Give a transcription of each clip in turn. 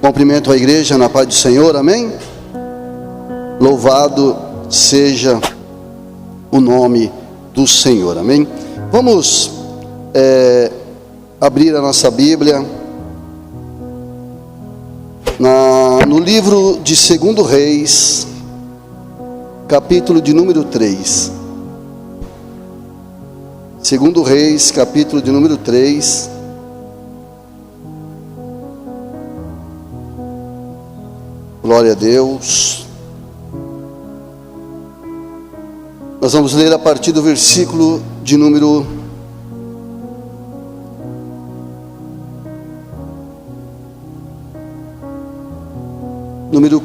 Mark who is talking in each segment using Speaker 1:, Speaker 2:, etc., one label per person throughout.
Speaker 1: Cumprimento a igreja na paz do Senhor, amém? Louvado seja o nome do Senhor, amém? Vamos abrir a nossa Bíblia no livro de 2 Reis, capítulo de número 3. 2 Reis, capítulo de número 3. Glória a Deus. Nós vamos ler a partir do versículo de número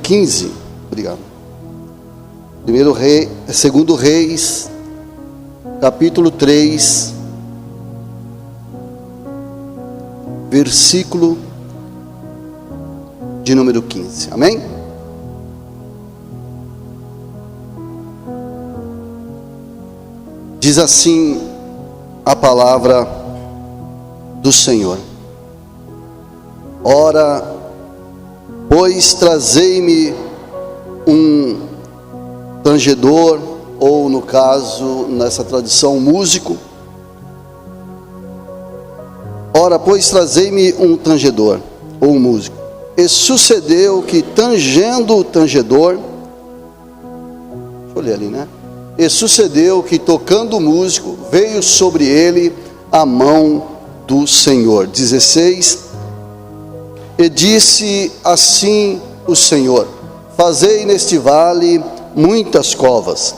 Speaker 1: 15. Obrigado. 2 Reis, capítulo 3, versículo de número 15. Amém? Diz assim a palavra do Senhor: Ora, pois trazei-me um tangedor, ou no caso, nessa tradição, um músico. Ora, pois trazei-me um tangedor, ou um músico. E sucedeu que, tangendo o tangedor, deixa eu ler ali, né? E sucedeu que, tocando o músico, veio sobre ele a mão do Senhor. 16. E disse assim o Senhor: Fazei neste vale muitas covas,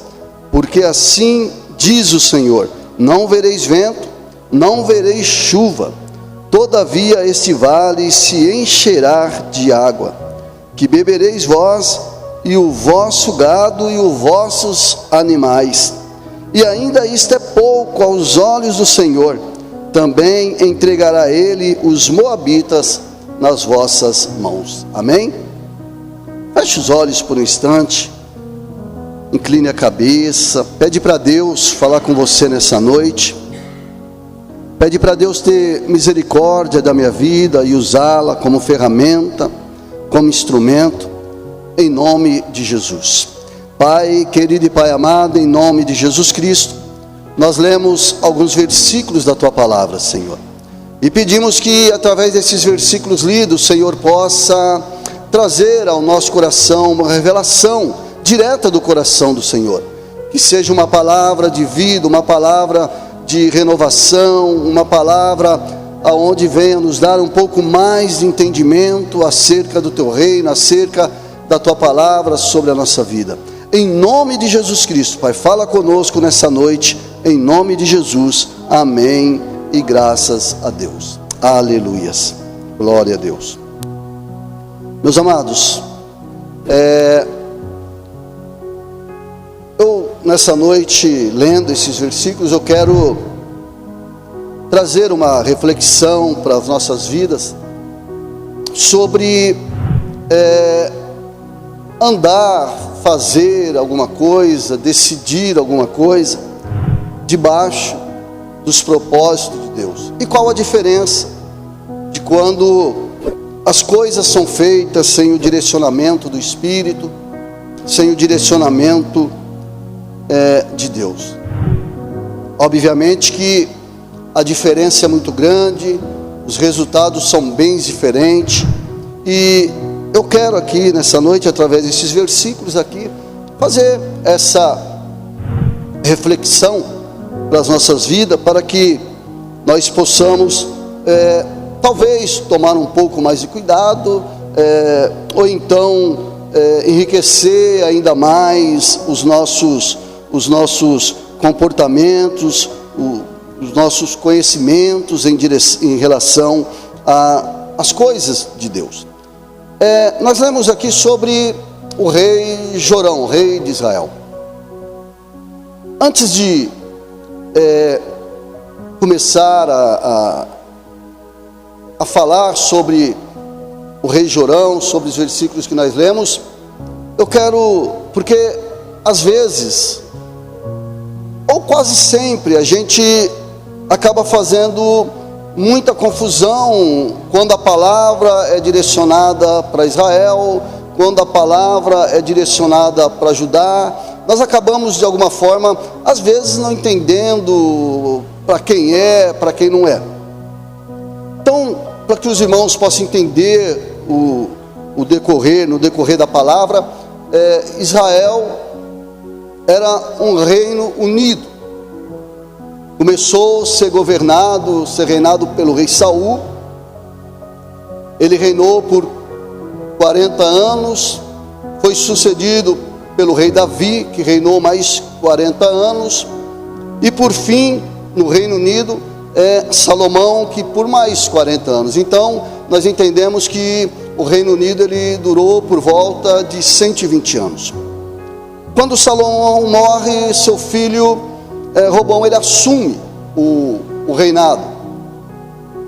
Speaker 1: porque assim diz o Senhor: não vereis vento, não vereis chuva, todavia este vale se encherá de água, que bebereis vós e o vosso gado e os vossos animais. E ainda isto é pouco aos olhos do Senhor, também entregará ele os moabitas nas vossas mãos. Amém? Feche os olhos por um instante, incline a cabeça, pede para Deus falar com você nessa noite, pede para Deus ter misericórdia da minha vida e usá-la como ferramenta, como instrumento, em nome de Jesus. Pai querido e Pai amado, em nome de Jesus Cristo, nós lemos alguns versículos da Tua Palavra, Senhor, e pedimos que através desses versículos lidos, o Senhor possa trazer ao nosso coração uma revelação direta do coração do Senhor, que seja uma palavra de vida, uma palavra de renovação, uma palavra aonde venha nos dar um pouco mais de entendimento acerca do Teu reino, acerca da Tua palavra sobre a nossa vida. Em nome de Jesus Cristo, Pai, fala conosco nessa noite, em nome de Jesus, amém e graças a Deus, aleluias, glória a Deus. Meus amados, eu nessa noite, lendo esses versículos, eu quero trazer uma reflexão para as nossas vidas sobre andar, fazer alguma coisa, decidir alguma coisa debaixo dos propósitos de Deus. E qual a diferença de quando as coisas são feitas sem o direcionamento do Espírito, sem o direcionamento de Deus? Obviamente que a diferença é muito grande, os resultados são bem diferentes, e eu quero aqui nessa noite, através desses versículos aqui, fazer essa reflexão para as nossas vidas, para que nós possamos talvez tomar um pouco mais de cuidado, ou então enriquecer ainda mais os nossos comportamentos, os nossos conhecimentos em relação às coisas de Deus. Nós lemos aqui sobre o rei Jorão, o rei de Israel. Antes de começar a falar sobre o rei Jorão, sobre os versículos que nós lemos, eu quero, porque às vezes, ou quase sempre, a gente acaba fazendo muita confusão quando a palavra é direcionada para Israel, quando a palavra é direcionada para Judá. Nós acabamos, de alguma forma, às vezes não entendendo para quem é, para quem não é. Então, para que os irmãos possam entender no decorrer da palavra, Israel era um reino unido. Começou a ser reinado pelo rei Saul. Ele reinou por 40 anos, foi sucedido pelo rei Davi, que reinou mais 40 anos, e por fim, no Reino Unido, Salomão, que por mais 40 anos. Então, nós entendemos que o Reino Unido ele durou por volta de 120 anos. Quando Salomão morre, seu filho Roboão, ele assume o reinado.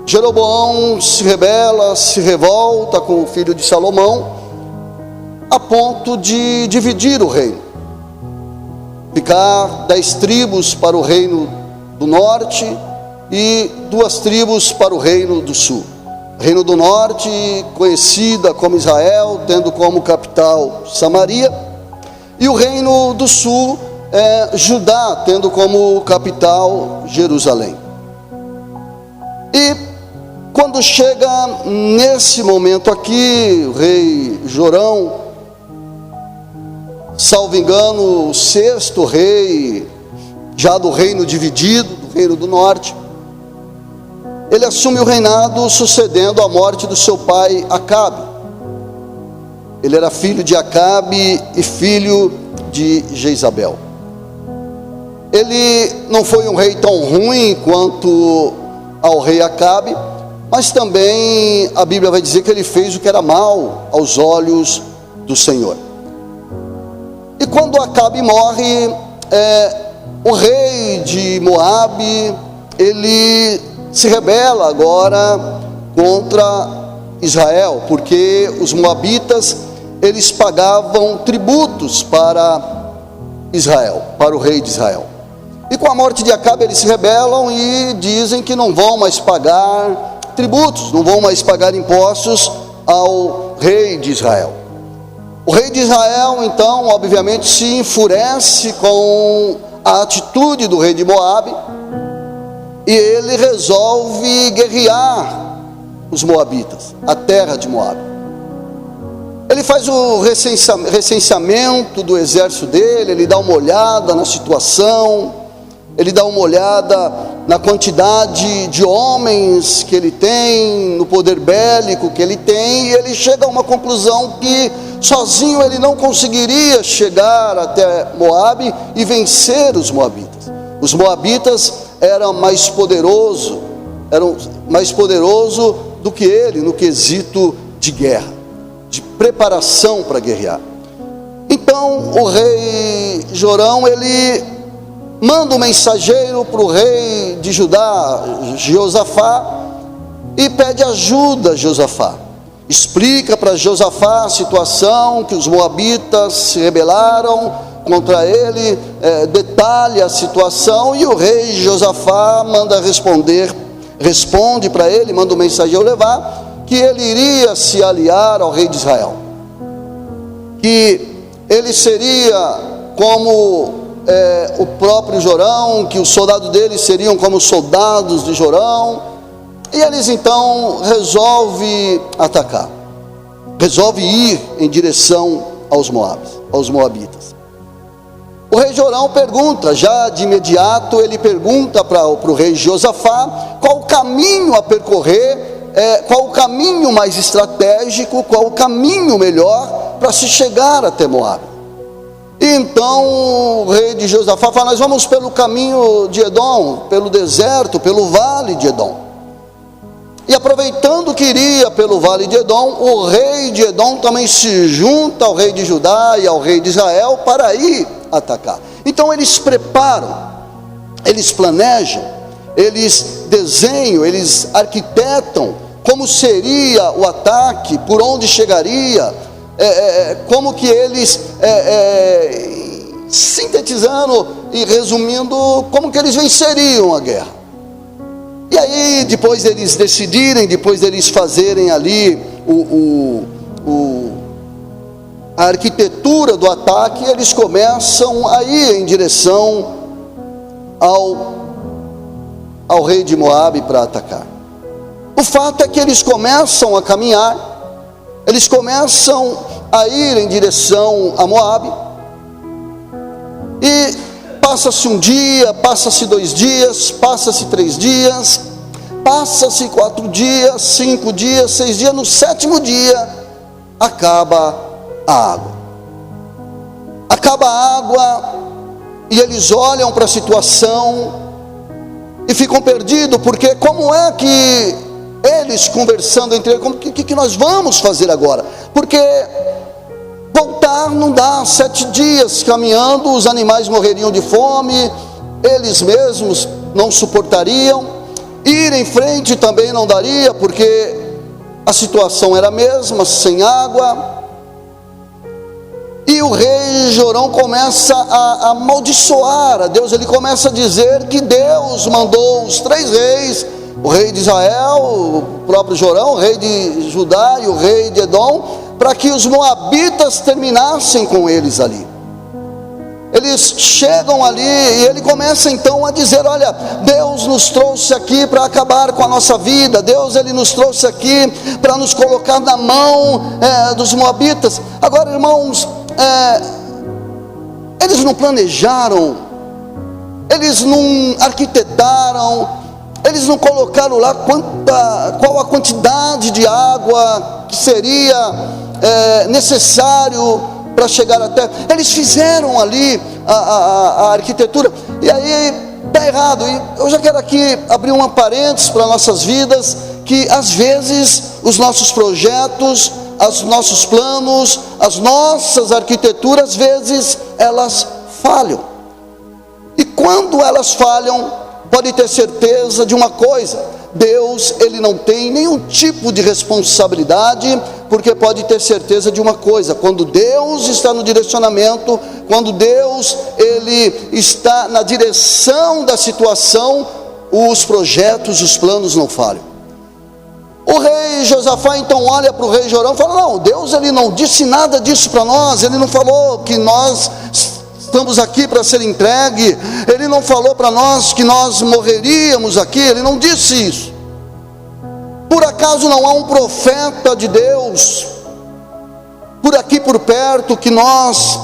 Speaker 1: Jeroboão se rebela, se revolta com o filho de Salomão, a ponto de dividir o reino, ficar 10 tribos para o reino do norte e 2 tribos para o reino do sul. O reino do norte, conhecida como Israel, tendo como capital Samaria, e o reino do sul, Judá, tendo como capital Jerusalém. E quando chega nesse momento aqui, o rei Jorão, salvo engano, o 6º rei, já do reino dividido, do reino do norte, ele assume o reinado sucedendo a morte do seu pai Acabe. Ele era filho de Acabe e filho de Jezabel. Ele não foi um rei tão ruim quanto ao rei Acabe, mas também a Bíblia vai dizer que ele fez o que era mal aos olhos do Senhor. E quando Acabe morre, o rei de Moabe, ele se rebela agora contra Israel, porque os moabitas, eles pagavam tributos para Israel, para o rei de Israel. E com a morte de Acabe, eles se rebelam e dizem que não vão mais pagar tributos, não vão mais pagar impostos ao rei de Israel. O rei de Israel, então, obviamente, se enfurece com a atitude do rei de Moabe, e ele resolve guerrear os moabitas, a terra de Moabe. Ele faz o recenseamento do exército dele, ele dá uma olhada na situação, ele dá uma olhada na quantidade de homens que ele tem, no poder bélico que ele tem, e ele chega a uma conclusão que sozinho ele não conseguiria chegar até Moabe e vencer os moabitas. Os moabitas eram mais poderosos do que ele no quesito de guerra, de preparação para guerrear. Então o rei Jorão, ele manda um mensageiro para o rei de Judá, Josafá, e pede ajuda a Josafá. Explica para Josafá a situação, que os moabitas se rebelaram contra ele, detalha a situação, e o rei Josafá responde para ele, manda o mensageiro levar, que ele iria se aliar ao rei de Israel, que ele seria como o próprio Jorão, que os soldados dele seriam como os soldados de Jorão, e eles então resolvem atacar, resolve ir em direção aos moabitas. O rei Jorão pergunta, já de imediato, ele pergunta para o rei Josafá qual o caminho a percorrer, qual o caminho mais estratégico, qual o caminho melhor para se chegar até Moabe. E então o rei de Josafá fala: nós vamos pelo caminho de Edom, pelo deserto, pelo vale de Edom. E aproveitando que iria pelo vale de Edom, o rei de Edom também se junta ao rei de Judá e ao rei de Israel para ir atacar. Então eles preparam, eles planejam, eles desenham, eles arquitetam como seria o ataque, por onde chegaria, como que eles, sintetizando e resumindo, como que eles venceriam a guerra. E aí, depois deles decidirem, depois deles fazerem ali a arquitetura do ataque, eles começam a ir em direção ao rei de Moabe para atacar. O fato é que eles começam a caminhar, eles começam a ir em direção a Moabe, e passa-se um dia, passa-se 2 dias, passa-se 3 dias, passa-se 4 dias, 5 dias, 6 dias, no 7º dia, acaba a água. Acaba a água, e eles olham para a situação, e ficam perdidos, porque como é que eles conversando entre eles, o que nós vamos fazer agora? Porque voltar não dá, 7 dias caminhando, os animais morreriam de fome, eles mesmos não suportariam, ir em frente também não daria, porque a situação era a mesma, sem água. E o rei Jorão começa a amaldiçoar a Deus, ele começa a dizer que Deus mandou os 3 reis, o rei de Israel, o próprio Jorão, o rei de Judá e o rei de Edom, para que os moabitas terminassem com eles ali. Eles chegam ali e ele começa então a dizer: olha, Deus nos trouxe aqui para acabar com a nossa vida, Deus ele nos trouxe aqui para nos colocar na mão dos moabitas. Agora, irmãos, eles não planejaram, eles não arquitetaram, eles não colocaram lá qual a quantidade de água que seria necessário para chegar até. Eles fizeram ali a arquitetura, e aí está errado. E eu já quero aqui abrir uma parênteses para nossas vidas, que às vezes os nossos projetos, os nossos planos, as nossas arquiteturas, às vezes elas falham. E quando elas falham, pode ter certeza de uma coisa: Deus ele não tem nenhum tipo de responsabilidade, porque pode ter certeza de uma coisa: quando Deus está no direcionamento, quando Deus ele está na direção da situação, os projetos, os planos não falham. O rei Josafá então olha para o rei Jorão e fala: não, Deus ele não disse nada disso para nós, ele não falou que nós estamos aqui para ser entregue, ele não falou para nós que nós morreríamos aqui, ele não disse isso. Por acaso não há um profeta de Deus por aqui por perto que nós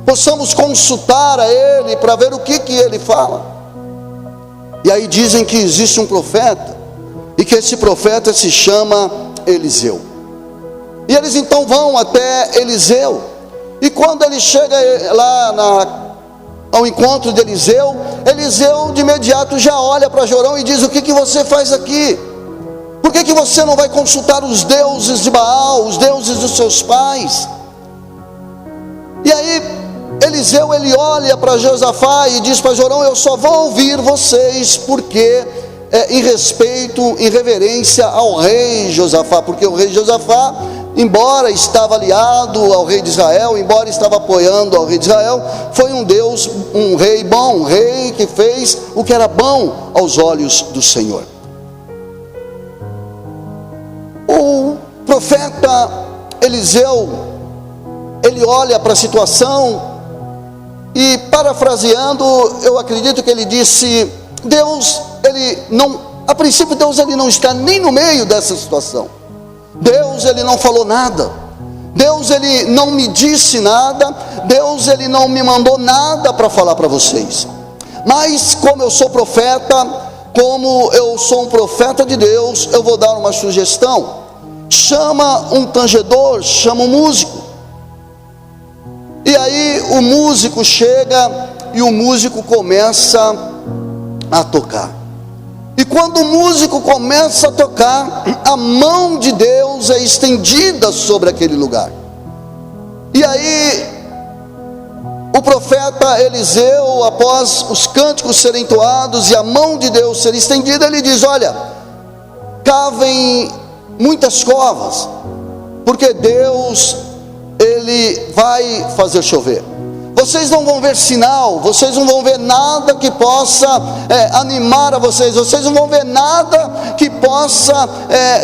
Speaker 1: possamos consultar a ele para ver o que ele fala? E aí dizem que existe um profeta, e que esse profeta se chama Eliseu. E eles então vão até Eliseu, e quando ele chega lá ao encontro de Eliseu, Eliseu de imediato já olha para Jorão e diz: o que você faz aqui? Por que você não vai consultar os deuses de Baal, os deuses dos seus pais? E aí Eliseu ele olha para Josafá e diz para Jorão: eu só vou ouvir vocês porque em respeito, em reverência ao rei Josafá, porque o rei Josafá, embora estava aliado ao rei de Israel, embora estava apoiando ao rei de Israel, foi um rei bom, um rei que fez o que era bom aos olhos do Senhor. O profeta Eliseu, ele olha para a situação e, parafraseando, eu acredito que ele disse: Deus, ele não, a princípio Deus ele não está nem no meio dessa situação. Deus ele não falou nada, Deus ele não me disse nada, Deus ele não me mandou nada para falar para vocês. Mas como eu sou profeta, como eu sou um profeta de Deus, eu vou dar uma sugestão: chama um tangedor, chama um músico. E aí o músico chega e o músico começa a tocar. E quando o músico começa a tocar, a mão de Deus é estendida sobre aquele lugar. E aí o profeta Eliseu, após os cânticos serem entoados e a mão de Deus ser estendida, ele diz: olha, cavem muitas covas, porque Deus ele vai fazer chover. Vocês não vão ver sinal, vocês não vão ver nada que possa animar a vocês, vocês não vão ver nada que possa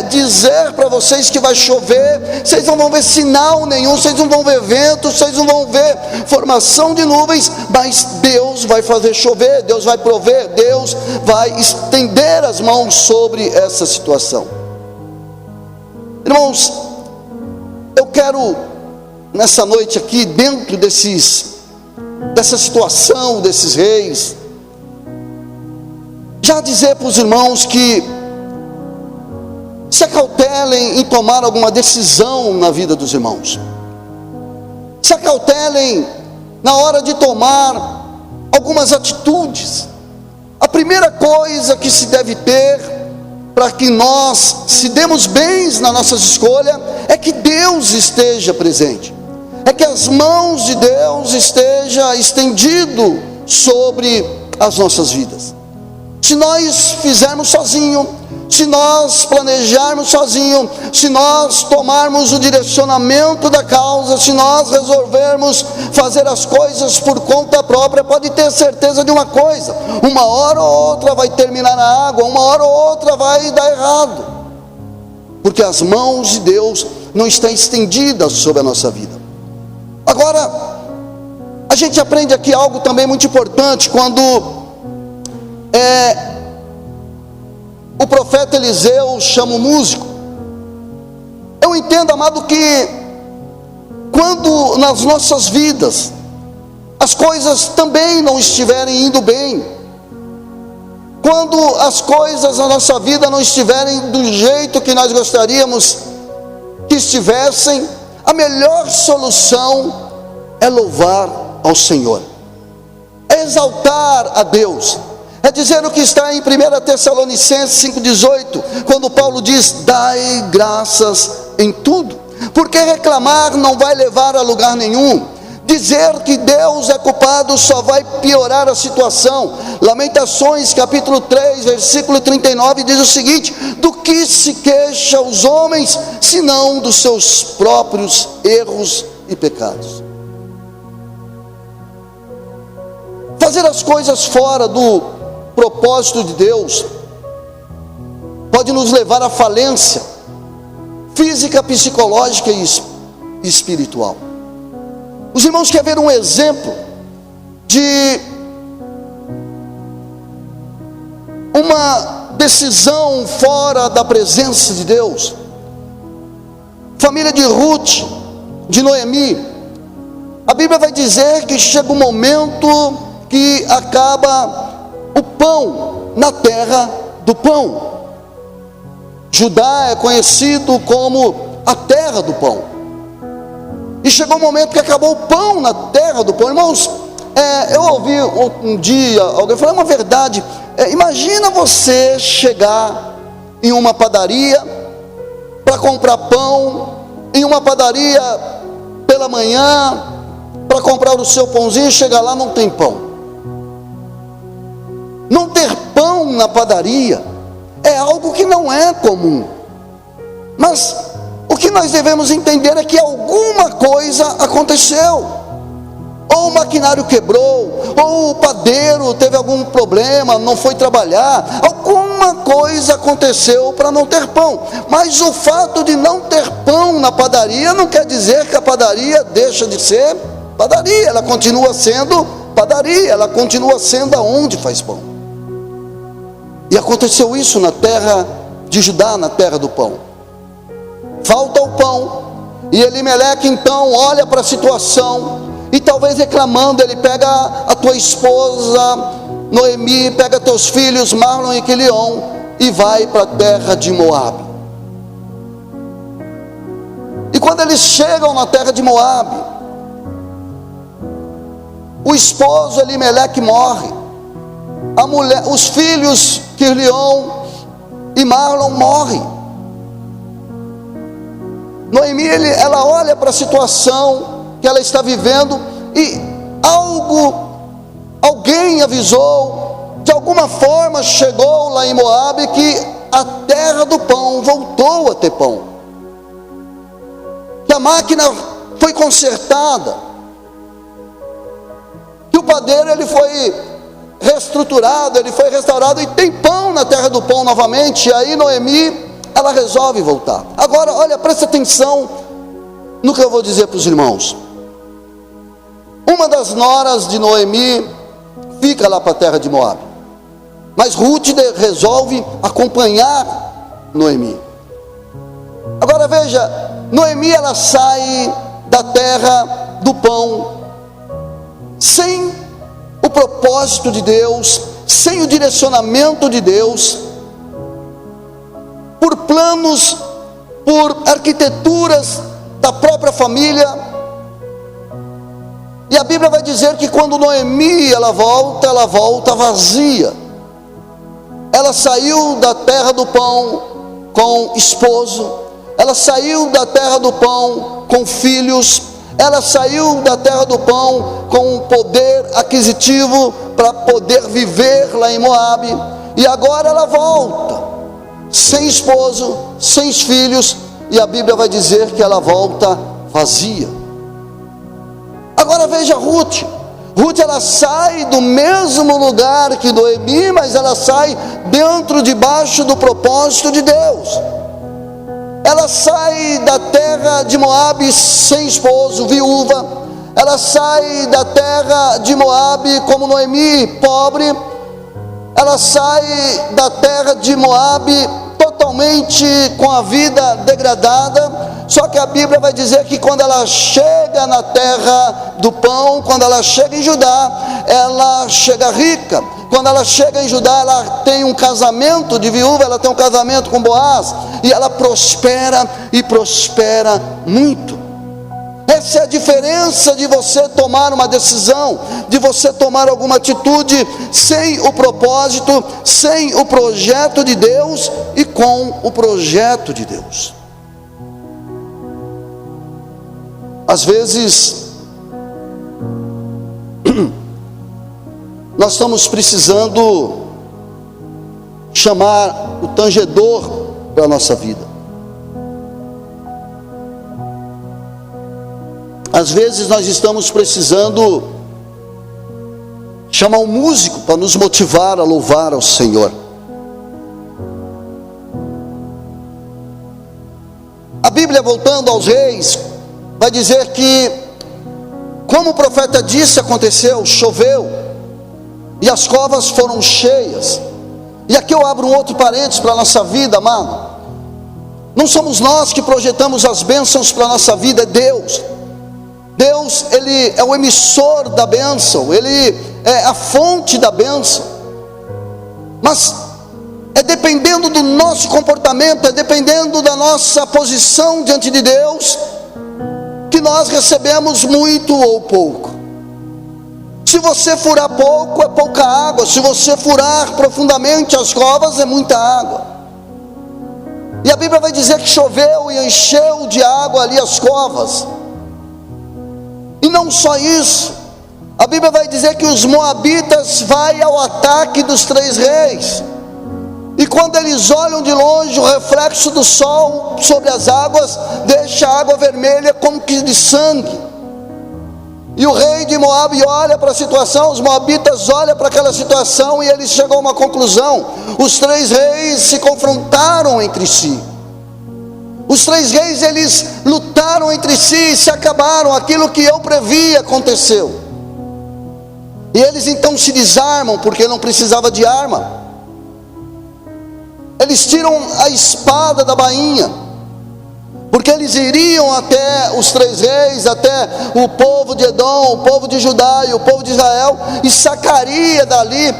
Speaker 1: dizer para vocês que vai chover, vocês não vão ver sinal nenhum, vocês não vão ver vento, vocês não vão ver formação de nuvens, mas Deus vai fazer chover, Deus vai prover, Deus vai estender as mãos sobre essa situação. Irmãos, eu quero nessa noite aqui, dentro dessa situação desses reis, já dizer para os irmãos que se acautelem em tomar alguma decisão na vida dos irmãos, se acautelem na hora de tomar algumas atitudes. A primeira coisa que se deve ter para que nós se demos bens nas nossas escolhas é que Deus esteja presente, é que as mãos de Deus esteja estendido sobre as nossas vidas. Se nós fizermos sozinho, se nós planejarmos sozinho, se nós tomarmos o direcionamento da causa, se nós resolvermos fazer as coisas por conta própria, pode ter certeza de uma coisa: uma hora ou outra vai terminar na água, uma hora ou outra vai dar errado, porque as mãos de Deus não estão estendidas sobre a nossa vida. Agora, a gente aprende aqui algo também muito importante, quando o profeta Eliseu chama o músico. Eu entendo, amado, que quando nas nossas vidas as coisas também não estiverem indo bem, quando as coisas na nossa vida não estiverem do jeito que nós gostaríamos que estivessem, a melhor solução é louvar ao Senhor, é exaltar a Deus, é dizer o que está em 1 Tessalonicenses 5,18, quando Paulo diz: dai graças em tudo, porque reclamar não vai levar a lugar nenhum, dizer que Deus é culpado só vai piorar a situação. Lamentações capítulo 3, versículo 39 diz o seguinte: do que se queixa os homens, senão dos seus próprios erros e pecados. Fazer as coisas fora do propósito de Deus pode nos levar à falência física, psicológica e espiritual. Os irmãos querem ver um exemplo de uma decisão fora da presença de Deus? Família de Ruth, de Noemi. A Bíblia vai dizer que chega um momento que acaba o pão na terra do pão. Judá é conhecido como a terra do pão. E chegou um momento que acabou o pão na terra do pão. Irmãos, eu ouvi um dia alguém falar uma verdade. Imagina você chegar em uma padaria para comprar pão, em uma padaria pela manhã para comprar o seu pãozinho, e chegar lá não tem pão. Não ter pão na padaria é algo que não é comum. Mas o que nós devemos entender é que alguma coisa aconteceu. Ou o maquinário quebrou, ou o padeiro teve algum problema, não foi trabalhar. Alguma coisa aconteceu para não ter pão. Mas o fato de não ter pão na padaria não quer dizer que a padaria deixa de ser padaria. Ela continua sendo padaria, ela continua sendo aonde faz pão. E aconteceu isso na terra de Judá, na terra do pão. Falta o pão, e Elimeleque então olha para a situação, e talvez reclamando, ele pega a tua esposa Noemi, pega teus filhos Marlon e Quilion, e vai para a terra de Moabe. E quando eles chegam na terra de Moabe, o esposo Elimeleque morre, a mulher, os filhos Quilion e Marlon morrem. Noemi, ela olha para a situação que ela está vivendo, e alguém avisou, de alguma forma chegou lá em Moabe, que a terra do pão voltou a ter pão, que a máquina foi consertada, o padeiro ele foi reestruturado, ele foi restaurado, e tem pão na terra do pão novamente. E aí Noemi, ela resolve voltar. Agora, olha, presta atenção no que eu vou dizer para os irmãos. Uma das noras de Noemi fica lá para a terra de Moabe, mas Ruth resolve acompanhar Noemi. Agora veja, Noemi ela sai da terra do pão, sem o propósito de Deus, sem o direcionamento de Deus, por planos, por arquiteturas da própria família. E a Bíblia vai dizer que quando Noemi ela volta vazia. Ela saiu da terra do pão com esposo, ela saiu da terra do pão com filhos, ela saiu da terra do pão com um poder aquisitivo para poder viver lá em Moabe, e agora ela volta sem esposo, sem filhos, e a Bíblia vai dizer que ela volta vazia. Agora veja Ruth. Ruth ela sai do mesmo lugar que Noemi, mas ela sai debaixo do propósito de Deus. Ela sai da terra de Moabe sem esposo, viúva. Ela sai da terra de Moabe como Noemi, pobre. Ela sai da terra de Moabe totalmente com a vida degradada. Só que a Bíblia vai dizer que quando ela chega na terra do pão, quando ela chega em Judá, ela chega rica. Quando ela chega em Judá, ela tem um casamento de viúva, ela tem um casamento com Boaz, e ela prospera, e prospera muito. Essa é a diferença de você tomar uma decisão, de você tomar alguma atitude sem o propósito, sem o projeto de Deus e com o projeto de Deus. Às vezes, nós estamos precisando chamar o tangedor para a nossa vida. Às vezes nós estamos precisando chamar um músico para nos motivar a louvar ao Senhor. A Bíblia, voltando aos reis, vai dizer que, como o profeta disse, aconteceu, choveu, e as covas foram cheias. E aqui eu abro um outro parênteses para a nossa vida, amado. Não somos nós que projetamos as bênçãos para a nossa vida, é Deus. Deus, Ele é o emissor da bênção, Ele é a fonte da bênção. Mas é dependendo do nosso comportamento, é dependendo da nossa posição diante de Deus, que nós recebemos muito ou pouco. Se você furar pouco, é pouca água. Se você furar profundamente as covas, é muita água. E a Bíblia vai dizer que choveu e encheu de água ali as covas. E não só isso, a Bíblia vai dizer que os moabitas vão ao ataque dos 3 reis. E quando eles olham de longe, o reflexo do sol sobre as águas deixa a água vermelha como que de sangue. E o rei de Moabe olha para a situação, os moabitas olham para aquela situação, e eles chegam a uma conclusão: os 3 reis se confrontaram entre si. Os 3 reis, eles lutaram entre si e se acabaram. Aquilo que eu previ aconteceu. E eles então se desarmam, porque não precisava de arma. Eles tiram a espada da bainha, porque eles iriam até os 3 reis, até o povo de Edom, o povo de Judá e o povo de Israel, e sacaria dali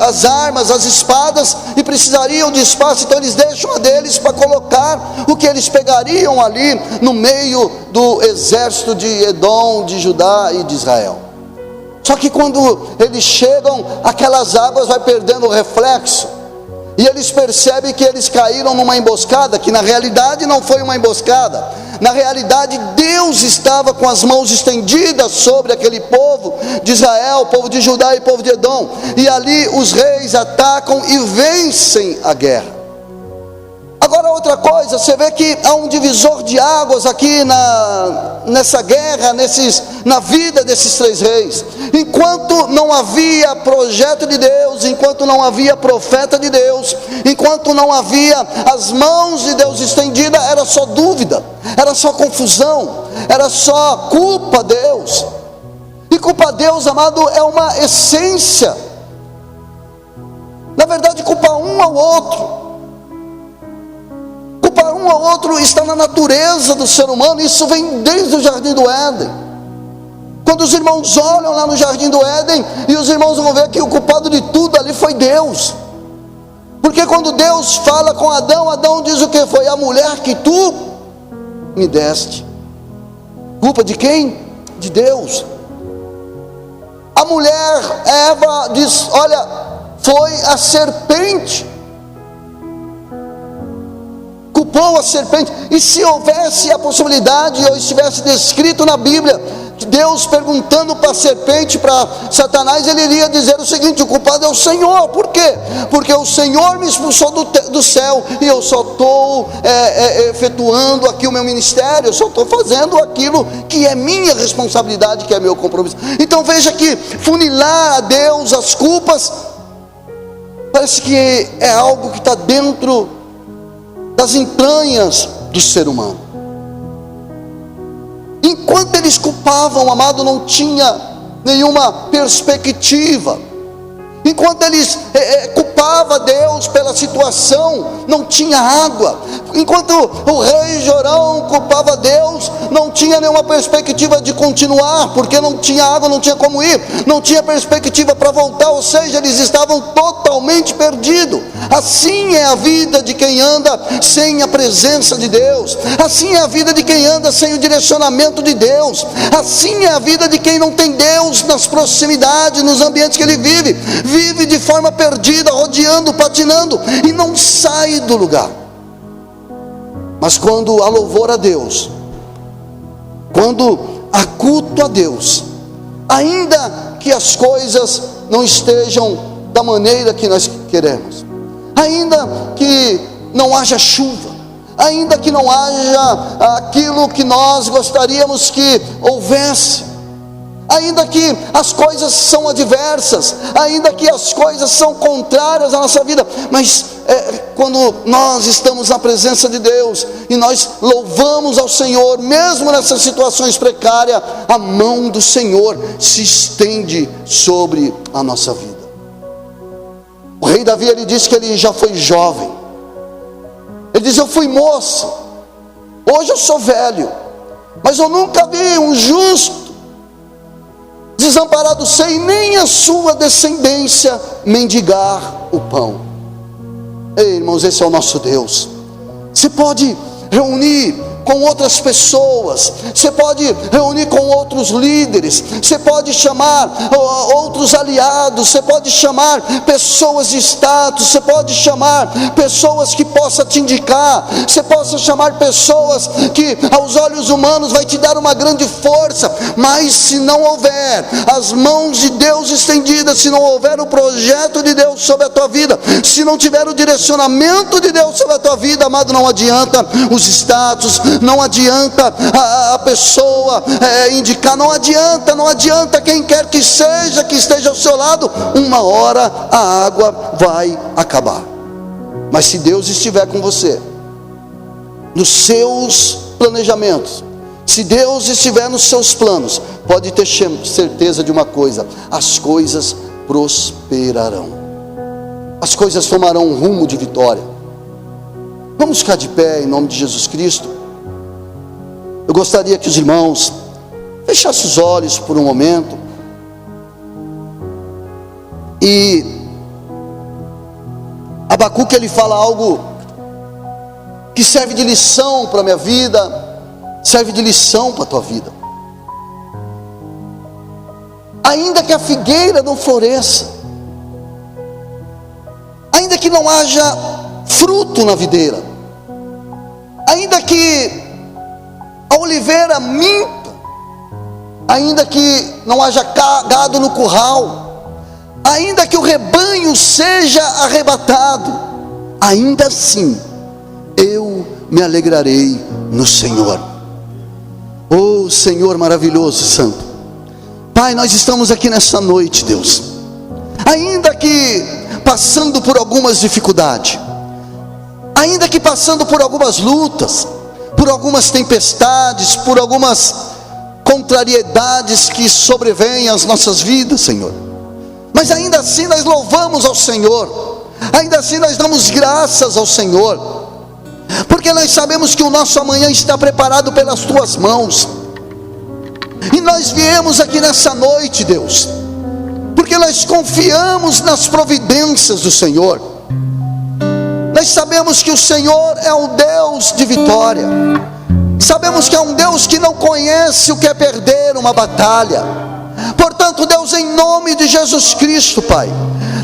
Speaker 1: as armas, as espadas, e precisariam de espaço. Então eles deixam a deles para colocar o que eles pegariam ali no meio do exército de Edom, de Judá e de Israel. Só que quando eles chegam, aquelas águas vai perdendo o reflexo, e eles percebem que eles caíram numa emboscada, que na realidade não foi uma emboscada. Na realidade, Deus estava com as mãos estendidas sobre aquele povo de Israel, povo de Judá e povo de Edom. E ali os reis atacam e vencem a guerra. Agora outra coisa, você vê que há um divisor de águas aqui nessa guerra, na vida desses 3 reis. Enquanto não havia projeto de Deus, enquanto não havia profeta de Deus, enquanto não havia as mãos de Deus estendidas, era só dúvida, era só confusão, era só culpa a Deus. E culpa a Deus, amado, é uma essência. Na verdade, culpar um ao outro. Culpar um ao outro está na natureza do ser humano. Isso vem desde o jardim do Éden. Quando os irmãos olham lá no jardim do Éden, e os irmãos vão ver que o culpado de tudo ali foi Deus. Porque quando Deus fala com Adão, Adão diz o que? Foi a mulher que tu me deste. Culpa de quem? De Deus. A mulher, Eva, diz, olha, foi a serpente. Culpou a serpente. E se houvesse a possibilidade, ou estivesse descrito na Bíblia, Deus perguntando para a serpente, para Satanás, ele iria dizer o seguinte: o culpado é o Senhor. Por quê? Porque o Senhor me expulsou do céu, e eu só estou efetuando aqui o meu ministério, eu só estou fazendo aquilo que é minha responsabilidade, que é meu compromisso. Então veja que funilar a Deus as culpas, parece que é algo que está dentro das entranhas do ser humano. Enquanto eles culpavam, amado, não tinha nenhuma perspectiva. Enquanto eles culpavam Deus pela situação, não tinha água. Enquanto o rei Jorão culpava Deus, não tinha nenhuma perspectiva de continuar, porque não tinha água, não tinha como ir, não tinha perspectiva para voltar, ou seja, eles estavam totalmente perdidos. Assim é a vida de quem anda sem a presença de Deus. Assim é a vida de quem anda sem o direcionamento de Deus. Assim é a vida de quem não tem Deus nas proximidades, nos ambientes que ele vive. Vive de forma perdida, rodeando, patinando, e não sai do lugar. Mas quando há louvor a Deus, quando há culto a Deus, ainda que as coisas não estejam da maneira que nós queremos, ainda que não haja chuva, ainda que não haja aquilo que nós gostaríamos que houvesse, ainda que as coisas são adversas, ainda que as coisas são contrárias à nossa vida, mas quando nós estamos na presença de Deus e nós louvamos ao Senhor, mesmo nessas situações precárias, a mão do Senhor se estende sobre a nossa vida. O rei Davi, ele disse que ele já foi jovem, ele diz: eu fui moço, hoje eu sou velho, mas eu nunca vi um justo desamparado sem nem a sua descendência mendigar o pão. Ei, irmãos, esse é o nosso Deus. Você pode reunir com outras pessoas, você pode reunir com outros líderes, você pode chamar outros aliados, você pode chamar pessoas de status, você pode chamar pessoas que possam te indicar, você possa chamar pessoas que aos olhos humanos vai te dar uma grande força, mas se não houver as mãos de Deus estendidas, se não houver o projeto de Deus sobre a tua vida, se não tiver o direcionamento de Deus sobre a tua vida, amado, não adianta os status, não adianta a pessoa indicar, não adianta quem quer que seja que esteja ao seu lado, uma hora a água vai acabar. Mas se Deus estiver com você, nos seus planejamentos, se Deus estiver nos seus planos, pode ter certeza de uma coisa: as coisas prosperarão, as coisas tomarão um rumo de vitória. Vamos ficar de pé em nome de Jesus Cristo. Eu gostaria que os irmãos fechassem os olhos por um momento. E Abacuque, ele fala algo que serve de lição para a minha vida, serve de lição para a tua vida. Ainda que a figueira não floresça, ainda que não haja fruto na videira, ainda que a oliveira minta, ainda que não haja gado no curral, ainda que o rebanho seja arrebatado, ainda assim me alegrarei no Senhor. Oh Senhor maravilhoso e santo, Pai, nós estamos aqui nessa noite, Deus, ainda que passando por algumas dificuldades, ainda que passando por algumas lutas, por algumas tempestades, por algumas contrariedades que sobrevêm às nossas vidas, Senhor, mas ainda assim nós louvamos ao Senhor, ainda assim nós damos graças ao Senhor, porque nós sabemos que o nosso amanhã está preparado pelas Tuas mãos. E nós viemos aqui nessa noite, Deus, porque nós confiamos nas providências do Senhor. Nós sabemos que o Senhor é um Deus de vitória, sabemos que é um Deus que não conhece o que é perder uma batalha. Portanto, Deus, em nome de Jesus Cristo, Pai,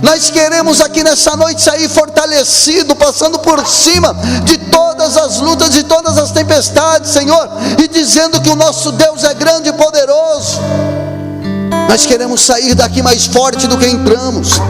Speaker 1: nós queremos aqui nessa noite sair fortalecido, passando por cima de todas as lutas, de todas as tempestades, Senhor, e dizendo que o nosso Deus é grande e poderoso. Nós queremos sair daqui mais forte do que entramos.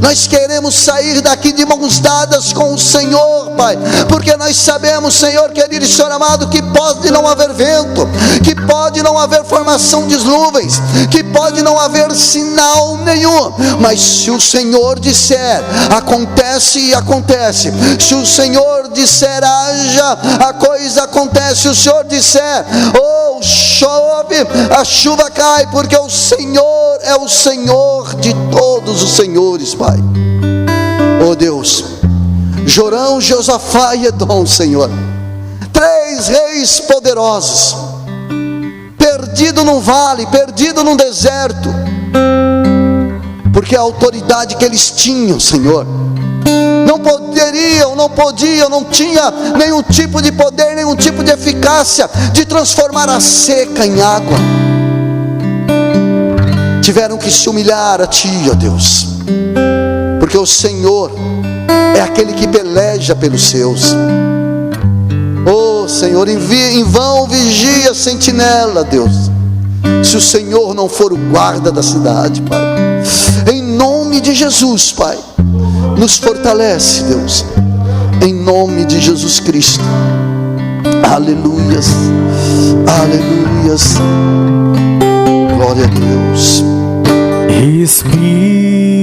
Speaker 1: Nós queremos sair daqui de mãos dadas com o Senhor, Pai, porque nós sabemos, Senhor querido e Senhor amado, que pode não haver vento, que pode não haver formação de nuvens, que pode não haver sinal nenhum, mas se o Senhor disser, acontece e acontece. Se o Senhor disser, haja, a coisa acontece. Se o Senhor disser, oh, chove, a chuva cai, porque o Senhor é o Senhor de todos os senhores, Pai. Oh Deus, Jorão, Josafá e Edom, Senhor, 3 reis poderosos, perdido num vale, perdido num deserto, porque a autoridade que eles tinham, Senhor, não poderiam, não podiam, não tinha nenhum tipo de poder, nenhum tipo de eficácia de transformar a seca em água. Tiveram que se humilhar a Ti, ó Deus, porque o Senhor é aquele que peleja pelos seus. Oh Senhor, em vão vigia a sentinela, Deus, se o Senhor não for o guarda da cidade, Pai. Em nome de Jesus, Pai, nos fortalece, Deus, em nome de Jesus Cristo. Aleluias, aleluias, glória a Deus.
Speaker 2: Espírito